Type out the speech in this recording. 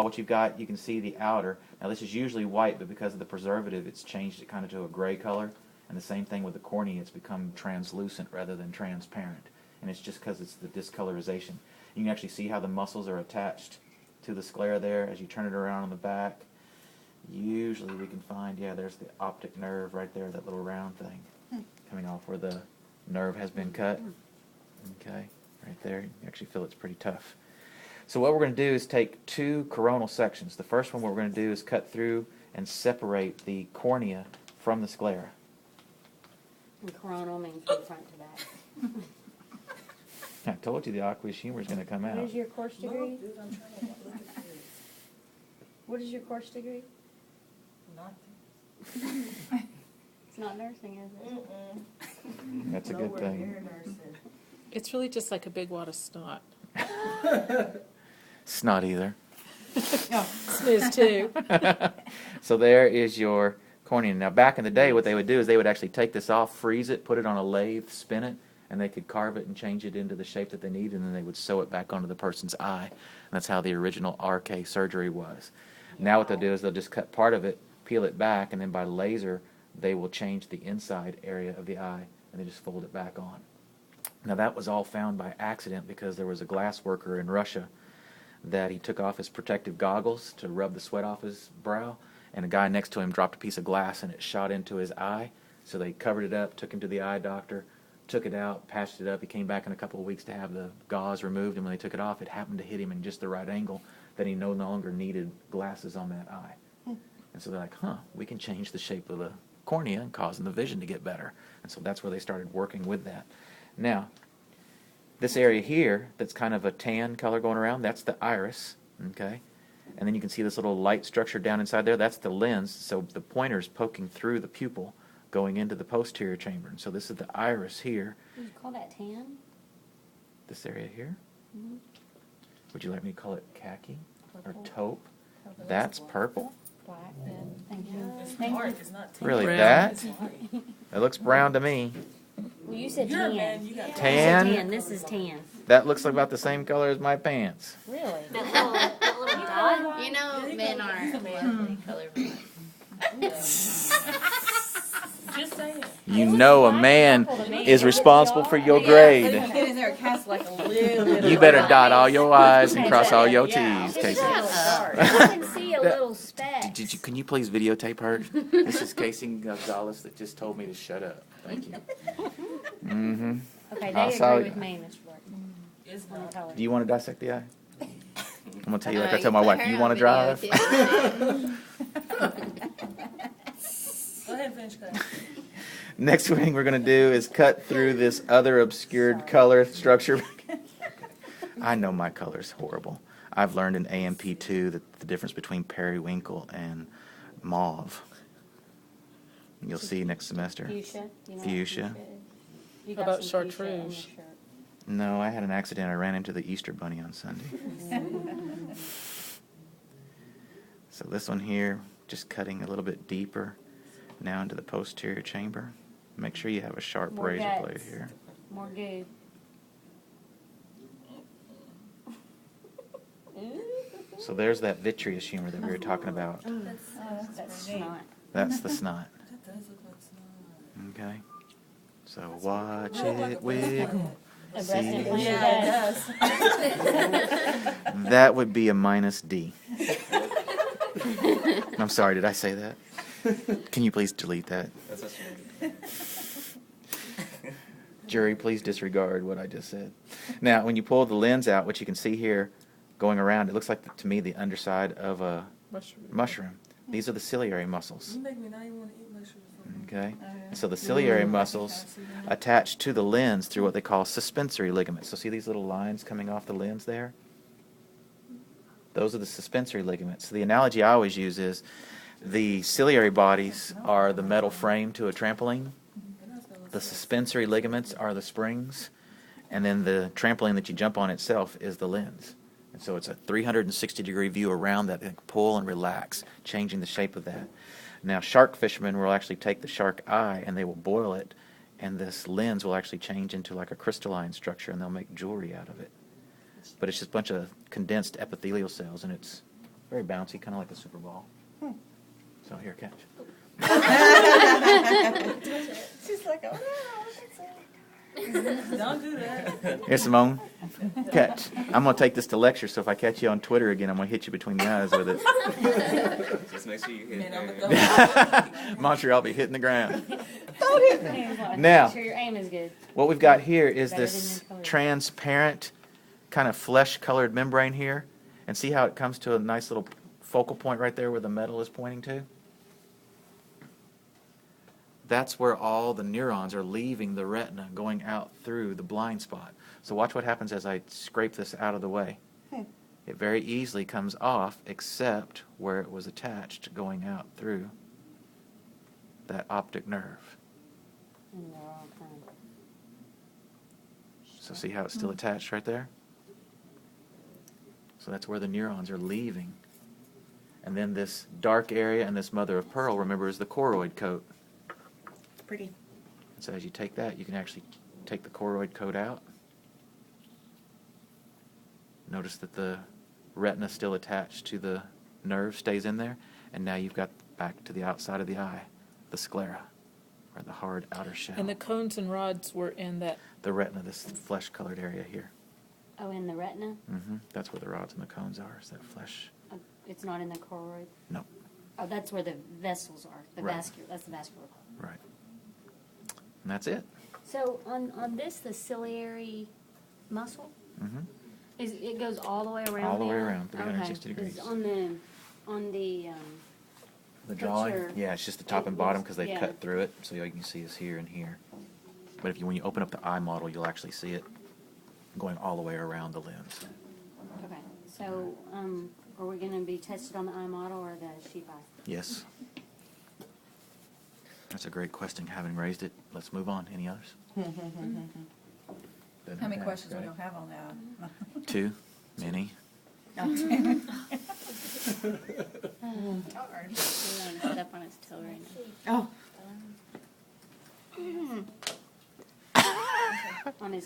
what you've got, you can see the outer. Now this is usually white, but because of the preservative, it's changed it kind of to a gray color. And the same thing with the cornea, it's become translucent rather than transparent. And it's just because it's the discolorization. You can actually see how the muscles are attached to the sclera there as you turn it around on the back. Usually we can find, yeah, there's the optic nerve right there, that little round thing coming off where the nerve has been cut. Okay, right there. You actually feel it's pretty tough. So what we're going to do is take two coronal sections. The first one what we're going to do is cut through and separate the cornea from the sclera. And coronal means from front to back. I told you the aqueous humor is going to come out. What is your course degree? What is your course degree? Nothing. It's not nursing, is it? That's a good thing. It's really just like a big wad of snot. Snot either. Snooze too. So there is your cornea. Now back in the day what they would do is they would actually take this off, freeze it, put it on a lathe, spin it, and they could carve it and change it into the shape that they needed, and then they would sew it back onto the person's eye. And that's how the original RK surgery was. Now what they'll do is they'll just cut part of it, peel it back, and then by laser they will change the inside area of the eye, and they just fold it back on. Now that was all found by accident because there was a glass worker in Russia that he took off his protective goggles to rub the sweat off his brow, and a guy next to him dropped a piece of glass and it shot into his eye. So they covered it up, took him to the eye doctor, took it out, patched it up. He came back in a couple of weeks to have the gauze removed, and when they took it off, it happened to hit him in just the right angle that he no longer needed glasses on that eye. And so they're like, we can change the shape of the cornea and causing the vision to get better. And so that's where they started working with that. Now, this area here that's kind of a tan color going around, that's the iris, okay? And then you can see this little light structure down inside there, that's the lens. So the pointer's poking through the pupil going into the posterior chamber. And so this is the iris here. Would you call that tan? This area here. Mm-hmm. Would you like me to call it khaki or Purple. taupe? That's purple? Black. Thank you. It's Thank dark, you. it's not tan. Really, Brown. that? It looks brown to me. Well, you said You're a tan. man, you got You Tan? said tan. This is tan. That looks like about the same color as my pants. Really? That little dot. Yeah, You know, he men goes, are he's a man. colorblind. Just saying. You know a man is responsible for your Get grade. in there, cast like a little. You better dot all your I's and cross all your T's, Casey. I can see a little speck. Can you please videotape her? This is Casey Gonzalez that just told me to shut up. Thank you. Mm-hmm. Okay, I'll they saw agree you. with me, Mr. Barton. It's On the not. color. Do you want to dissect the eye? I'm going to tell you like I You tell my put wife, her you on want to drive? video, too. Go ahead and finish cutting. Next thing we're going to do is cut through this other obscured color structure. I know my color's horrible. I've learned in AMP2 that the difference between periwinkle and mauve. You'll see next semester. Fuchsia? You know what Fuchsia. is? You How got about some fuchsia in your chartreuse? shirt. No, I had an accident. I ran into the Easter Bunny on Sunday. So this one here, just cutting a little bit deeper now into the posterior chamber. Make sure you have a sharp More razor blade guts. here. More goo. So there's that vitreous humor that we were talking about. That's snot. That's the snot. That does look like snot. Okay. So watch it wiggle. A breast See. implant Yeah, does. it does. That would be a -D. I'm sorry, did I say that? Can you please delete that? Jury, please disregard what I just said. Now, when you pull the lens out, what you can see here going around, it looks like, to me, the underside of a mushroom. These are the ciliary muscles. You make me not even want to eat mushrooms. Okay? And so the ciliary muscles attach to the lens through what they call suspensory ligaments. So see these little lines coming off the lens there? Those are the suspensory ligaments. So the analogy I always use is the ciliary bodies are the metal frame to a trampoline. The suspensory ligaments are the springs. And then the trampoline that you jump on itself is the lens. And so it's a 360-degree view around that and pull and relax, changing the shape of that. Now, shark fishermen will actually take the shark eye and they will boil it, and this lens will actually change into like a crystalline structure, and they'll make jewelry out of it. But it's just a bunch of condensed epithelial cells, and it's Very bouncy, kind of like a Super Ball. So here, catch. She's like, oh no. Don't do that. Here, Simone. Catch. I'm going to take this to lecture, so if I catch you on Twitter again, I'm going to hit you between the eyes with it. Just make sure you hit Man, I'm her. a Montreal be hitting the ground. Now. Now. Make sure your aim is good. What we've got here is Better this than your color. transparent kind of flesh-colored membrane here. And see how it comes to a nice little focal point right there where the metal is pointing to? That's where all the neurons are leaving the retina, going out through the blind spot. So watch what happens as I scrape this out of the way. It very easily comes off, except where it was attached, going out through that optic nerve. And they're all kind of- So see how it's still attached right there? So that's where the neurons are leaving. And then this dark area and this mother of pearl, remember, is the choroid coat. Pretty. And so as you take that, you can actually take the choroid coat out. Notice that the retina still attached to the nerve stays in there. And now you've got back to the outside of the eye, the sclera, or the hard outer shell. And the cones and rods were in that. The retina, this flesh-colored area here. Oh, in the retina? That's where the rods and the cones are, is that flesh. It's not in the choroid? No. Oh, that's where the vessels are, the Right. vascular, that's the vascular. Right. And that's it. So on this, the ciliary muscle, it goes all the way around? All the way eye? around, 360 Okay, 'cause degrees. on the The drawing? picture, Yeah, it's just the top and bottom because they yeah. cut through it. So all you can see is here and here. But if when you open up the eye model, you'll actually see it going all the way around the lens. okay, so, are we gonna be tested on the eye model or the sheep eye? Yes. That's a great question, having raised it. Let's move on. Any others? How many questions will you have on that? Two? Many? Darn. Step on his toe right now. Oh. On his